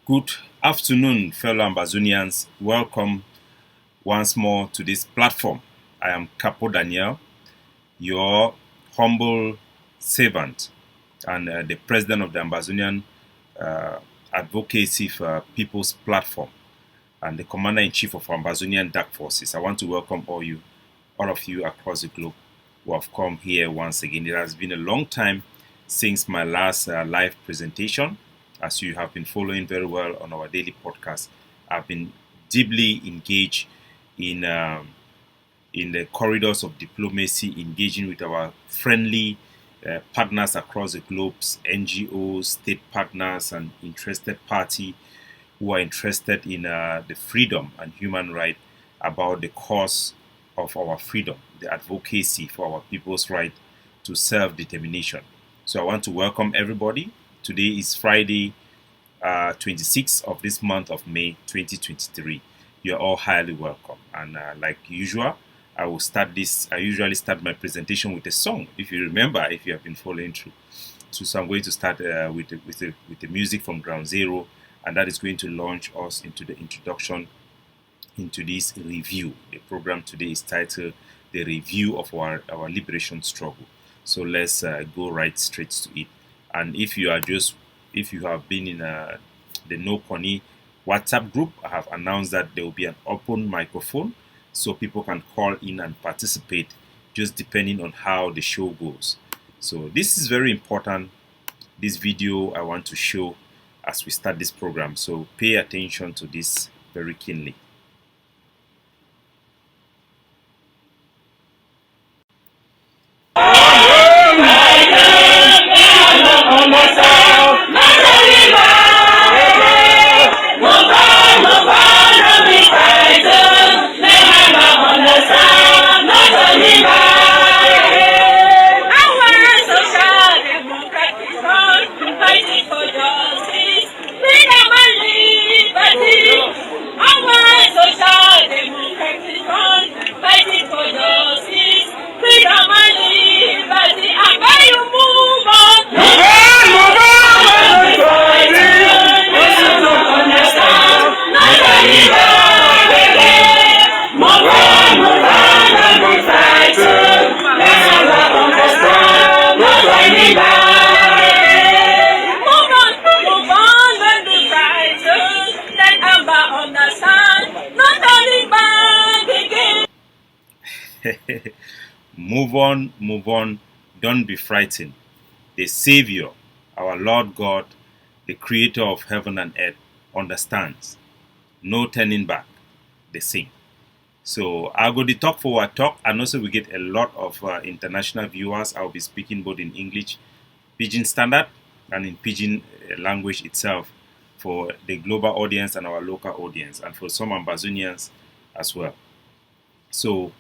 Good afternoon, fellow Ambazonians. Welcome once more to this platform. I am Capo Daniel, your humble servant and the president of the Ambazonian Advocacy for People's Platform and the commander-in-chief of Ambazonian Dark Forces. I want to welcome all of you across the globe who have come here once again. It has been a long time since my last live presentation. As you have been following very well on our daily podcast, I've been deeply engaged in the corridors of diplomacy, engaging with our friendly partners across the globe, NGOs, state partners, and interested party who are interested in the freedom and human right about the cause of our freedom, the advocacy for our people's right to self-determination. So I want to welcome everybody. Today is Friday, 26th of this month of May 2023. You're all highly welcome. And like usual, I usually start my presentation with a song. If you remember, if you have been following through. So I'm going to start with the music from Ground Zero, and that is going to launch us into the introduction into this review. The program today is titled The Review of our Liberation Struggle. So let's go right straight to it. And if you have been in the No Pony WhatsApp group, I have announced that there will be an open microphone so people can call in and participate, just depending on how the show goes. So this is very important, this video I want to show as we start this program. So pay attention to this very keenly. Move on, don't be frightened. The Savior, our Lord God, the Creator of heaven and earth, understands. No turning back, they sing. So I'll go to talk for our talk, and also we get a lot of international viewers. I'll be speaking both in English, Pidgin Standard, and in Pidgin language itself for the global audience and our local audience, and for some Ambazonians as well. So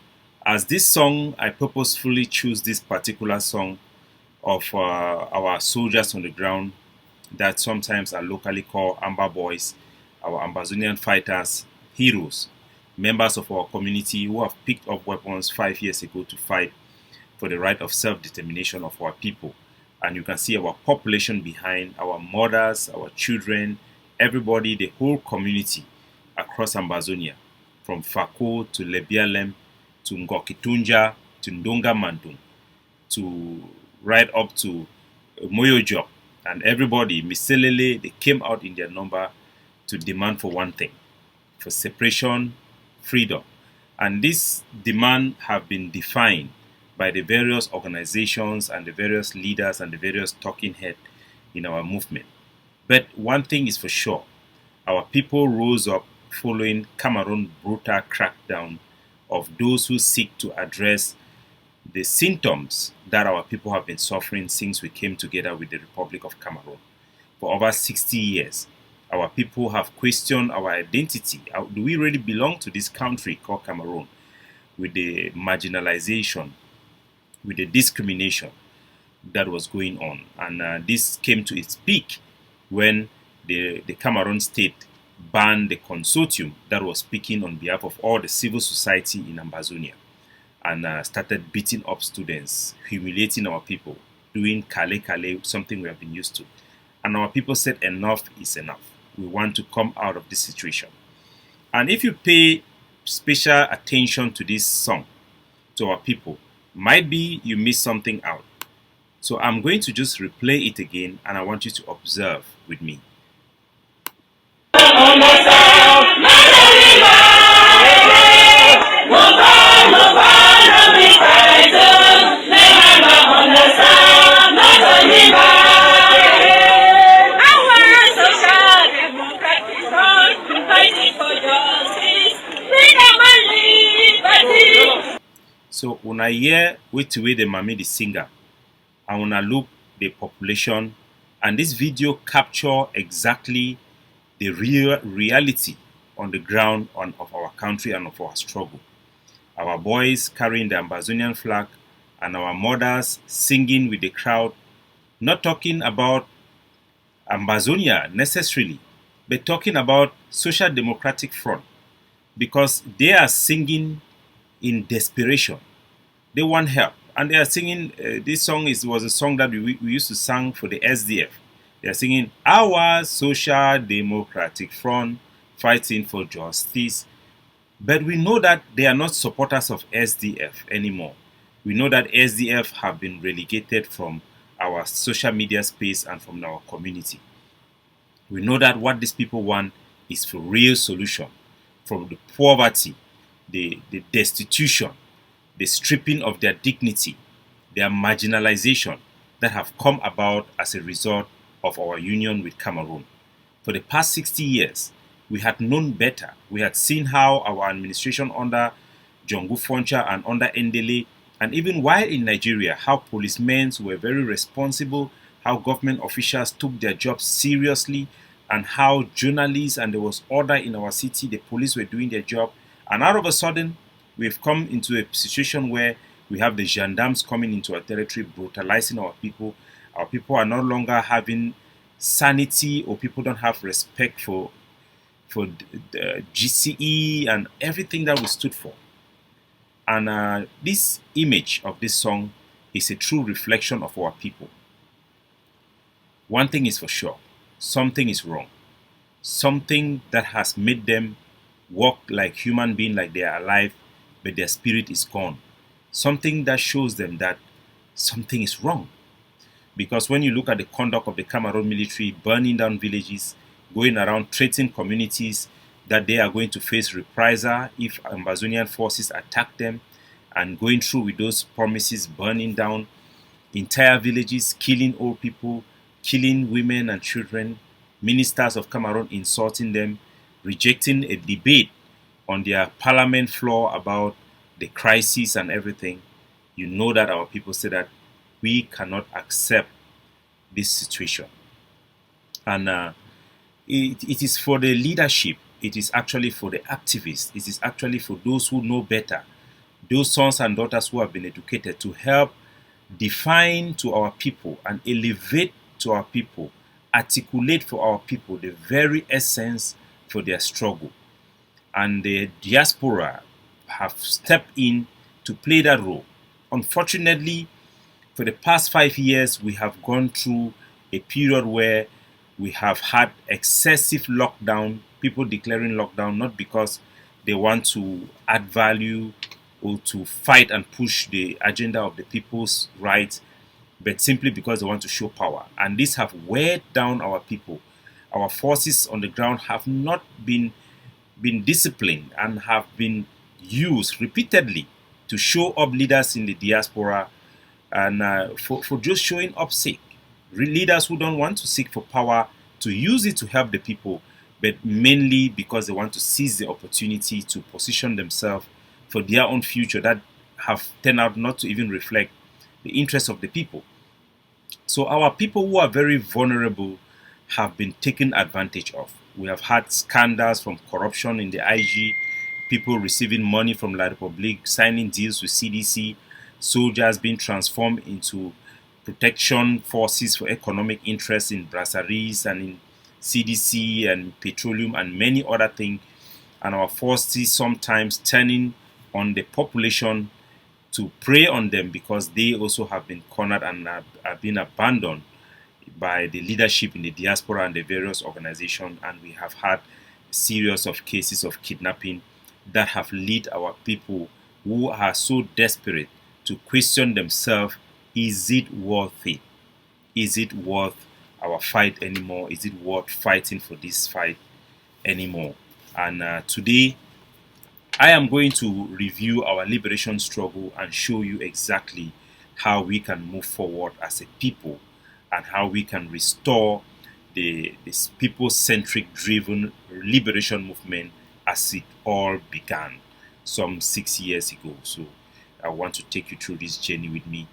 as this song, I purposefully choose this particular song of our soldiers on the ground that sometimes are locally called Amba Boys, our Ambazonian fighters, heroes, members of our community who have picked up weapons 5 years ago to fight for the right of self-determination of our people. And you can see our population behind, our mothers, our children, everybody, the whole community across Ambazonia, from Fako to Lebialem, to Ngokitunja, to Ndonga Mandung, to right up to Moyojob, and everybody, Miselele, they came out in their number to demand for one thing, for separation, freedom. And this demand have been defined by the various organizations and the various leaders and the various talking heads in our movement. But one thing is for sure, our people rose up following Cameroon's brutal crackdown of those who seek to address the symptoms that our people have been suffering since we came together with the Republic of Cameroon. For over 60 years, our people have questioned our identity. Do we really belong to this country called Cameroon? With the marginalization, with the discrimination that was going on. And this came to its peak when the Cameroon state banned the consortium that was speaking on behalf of all the civil society in Ambazonia, and started beating up students, humiliating our people, doing kale kale, something we have been used to. And our people said enough is enough. we want to come out of this situation. And if you pay special attention to this song, to our people, might be you miss something out. So I'm going to just replay it again, and I want you to observe with me. So una hear wait the Mami the singer, and una look the population, and this video capture exactly the real reality on the ground of our country and of our struggle. Our boys carrying the Ambazonian flag, and our mothers singing with the crowd, not talking about Ambazonia necessarily, but talking about Social Democratic Front, because they are singing in desperation. They want help, and they are singing. This song was a song that we used to sing for the SDF. They are singing our Social Democratic Front fighting for justice. But we know that they are not supporters of SDF anymore. We know that SDF have been relegated from our social media space and from our community. We know that what these people want is for real solution from the poverty, the destitution, the stripping of their dignity, their marginalization that have come about as a result of our union with Cameroon. For the past 60 years, we had known better. We had seen how our administration under Jongu Foncha and under Endele, and even while in Nigeria, how policemen were very responsible, how government officials took their jobs seriously, and how journalists, and there was order in our city, the police were doing their job. And all of a sudden, we've come into a situation where we have the gendarmes coming into our territory, brutalizing our people. Our people are no longer having sanity, or people don't have respect for the GCE and everything that we stood for. And this image of this song is a true reflection of our people. One thing is for sure, something is wrong. Something that has made them walk like human beings, like they are alive, but their spirit is gone. Something that shows them that something is wrong. Because when you look at the conduct of the Cameroon military, burning down villages, going around threatening communities that they are going to face reprisal if Ambazonian forces attack them, and going through with those promises, burning down entire villages, killing old people, killing women and children, ministers of Cameroon insulting them, rejecting a debate on their parliament floor about the crisis and everything. You know that our people say that we cannot accept this situation. And it is for the leadership, it is actually for the activists, it is actually for those who know better, those sons and daughters who have been educated, to help define to our people and elevate to our people, articulate for our people the very essence for their struggle. And the diaspora have stepped in to play that role. Unfortunately, for the past 5 years, we have gone through a period where we have had excessive lockdown, people declaring lockdown not because they want to add value or to fight and push the agenda of the people's rights, but simply because they want to show power. And this have weighed down our people. Our forces on the ground have not been disciplined and have been used repeatedly to show up leaders in the diaspora, and for just showing up sake. Leaders who don't want to seek for power, to use it to help the people, but mainly because they want to seize the opportunity to position themselves for their own future that have turned out not to even reflect the interests of the people. So our people who are very vulnerable have been taken advantage of. We have had scandals from corruption in the IG, people receiving money from La Republique, signing deals with CDC, soldiers being transformed into protection forces for economic interests in brasseries and in CDC and petroleum and many other things, and our forces sometimes turning on the population to prey on them because they also have been cornered and have been abandoned by the leadership in the diaspora and the various organizations, and we have had a series of cases of kidnapping that have led our people who are so desperate to question themselves, is it worth it? Is it worth our fight anymore? Is it worth fighting for this fight anymore? And today I am going to review our liberation struggle and show you exactly how we can move forward as a people and how we can restore this people-centric driven liberation movement as it all began some 6 years ago. So I want to take you through this journey with me.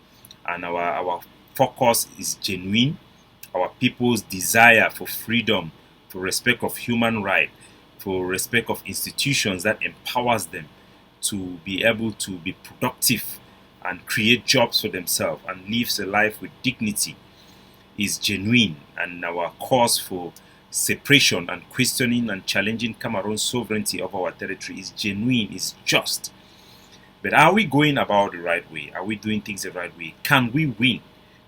And our focus is genuine. Our people's desire for freedom, for respect of human rights, for respect of institutions that empowers them to be able to be productive and create jobs for themselves and live a life with dignity is genuine. And our cause for separation and questioning and challenging Cameroon's sovereignty of our territory is genuine, is just. But are we going about the right way? Are we doing things the right way? Can we win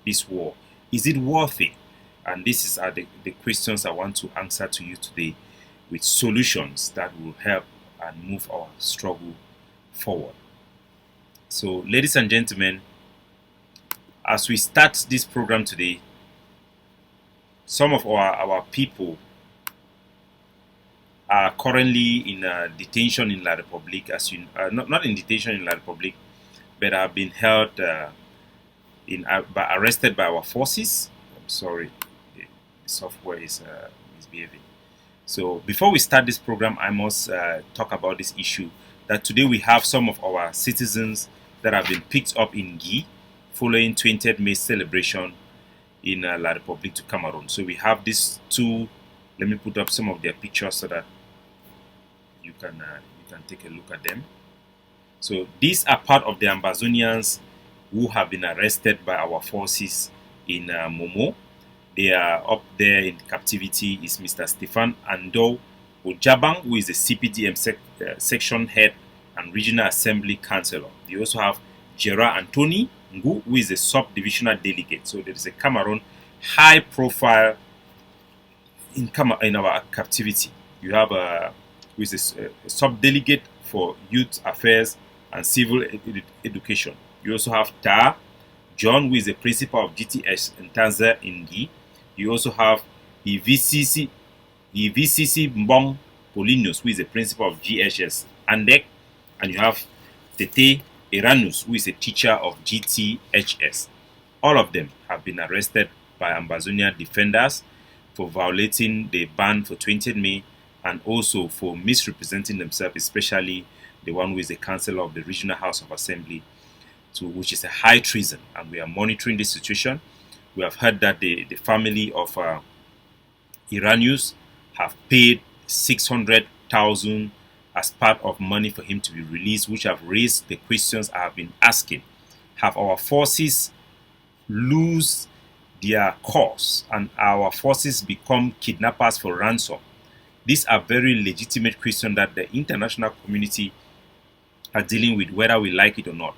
this war? Is it worth it? And these are the questions I want to answer to you today, with solutions that will help and move our struggle forward. So, ladies and gentlemen, as we start this program today, some of our people are currently in detention in La Republique, as you not in detention in La Republique, but have been held arrested by our forces. I'm sorry, the software is misbehaving. So before we start this program, I must talk about this issue that today we have some of our citizens that have been picked up in Guy following 20th May celebration in La Republique to Cameroon. So we have these two. Let me put up some of their pictures so that you can take a look at them. So these are part of the Ambazonians who have been arrested by our forces in Momo. They are up there in captivity is Mr. Stefan Ando Ojabang, who is the CPDM section head and regional assembly councillor. They also have Gerard Anthony Ngu, who is a sub-divisional delegate. So there is a Cameroon high profile in our captivity. You have who is a sub-delegate for youth affairs and civil education. You also have Ta John, who is the principal of GTS in Tanzania in Guy. You also have EVCC Mbong Polinos, who is the principal of GHS Andek, and you have Tete Eranus, who is a teacher of GTHS. All of them have been arrested by Ambazonia defenders for violating the ban for 20th May and also for misrepresenting themselves, especially the one who is the councillor of the Regional House of Assembly, which is a high treason, and we are monitoring this situation. We have heard that the family of Iranius have paid 600,000 as part of money for him to be released, which have raised the questions I have been asking. Have our forces lose their cause and our forces become kidnappers for ransom? These are very legitimate questions that the international community are dealing with, whether we like it or not.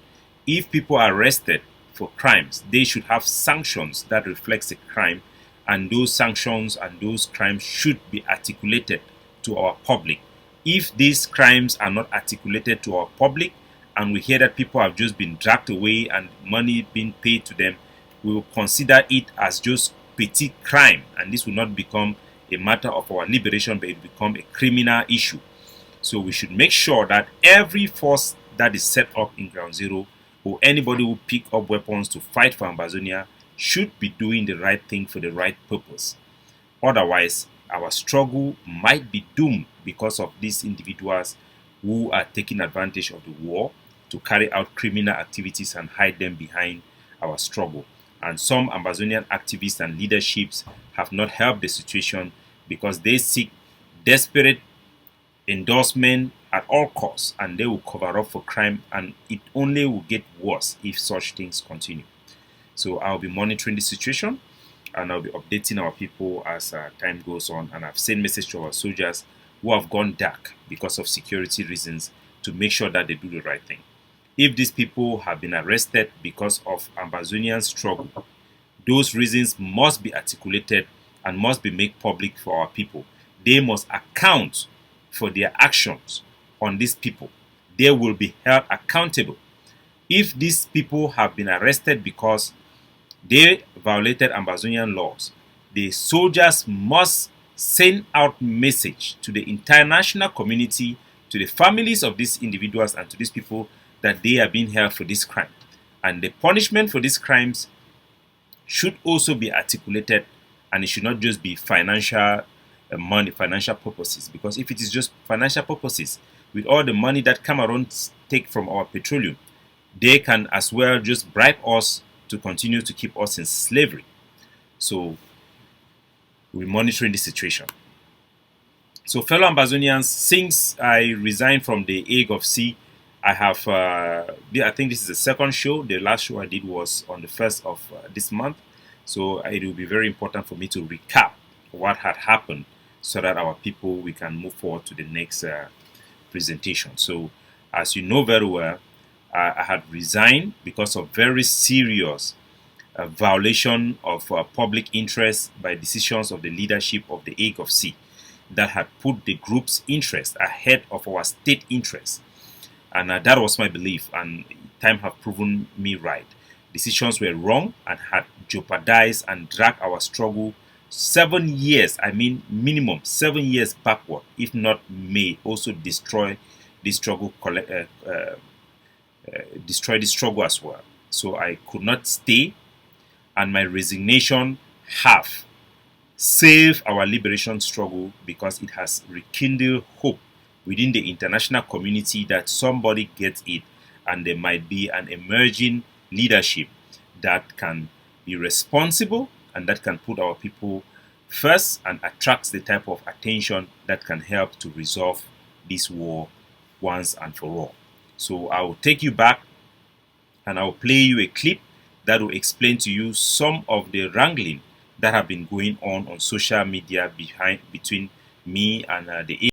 If people are arrested for crimes, they should have sanctions that reflects the crime, and those sanctions and those crimes should be articulated to our public. If these crimes are not articulated to our public and we hear that people have just been dragged away and money being paid to them, we will consider it as just petty crime, and this will not become a matter of our liberation, but it will become a criminal issue. So we should make sure that every force that is set up in Ground Zero, or anybody who pick up weapons to fight for Ambazonia, should be doing the right thing for the right purpose. Otherwise, our struggle might be doomed because of these individuals who are taking advantage of the war to carry out criminal activities and hide them behind our struggle. And some Ambazonian activists and leaderships have not helped the situation because they seek desperate endorsement at all costs, and they will cover up for crime, and it only will get worse if such things continue. So I'll be monitoring the situation, and I'll be updating our people as time goes on. And I've sent message to our soldiers who have gone dark because of security reasons to make sure that they do the right thing. If these people have been arrested because of Ambazonian struggle, Those reasons must be articulated and must be made public for our people. They must account for their actions on these people. They will be held accountable. If these people have been arrested because they violated Ambazonian laws, the soldiers must send out message to the international community, to the families of these individuals and to these people that they are being held for this crime. And the punishment for these crimes should also be articulated, and it should not just be financial money, financial purposes. Because if it is just financial purposes, with all the money that Cameroons take from our petroleum, they can as well just bribe us to continue to keep us in slavery. So we're monitoring the situation. So fellow Ambazonians, since I resigned from the Hague of Sea, I have, I think this is the second show. The last show I did was on the 1st of this month. So it will be very important for me to recap what had happened so that our people, we can move forward to the next presentation. So as you know very well, I had resigned because of very serious violation of public interest by decisions of the leadership of the Hague of Sea that had put the group's interest ahead of our state interest. And that was my belief, and time have proven me right. Decisions were wrong and had jeopardized and dragged our struggle 7 years, I mean minimum 7 years backward, if not may also destroy this struggle, destroy the struggle as well. So I could not stay, and my resignation have saved our liberation struggle because it has rekindled hope within the international community that somebody gets it and there might be an emerging leadership that can be responsible and that can put our people first and attracts the type of attention that can help to resolve this war once and for all. So I will take you back and I will play you a clip that will explain to you some of the wrangling that have been going on social media between me and the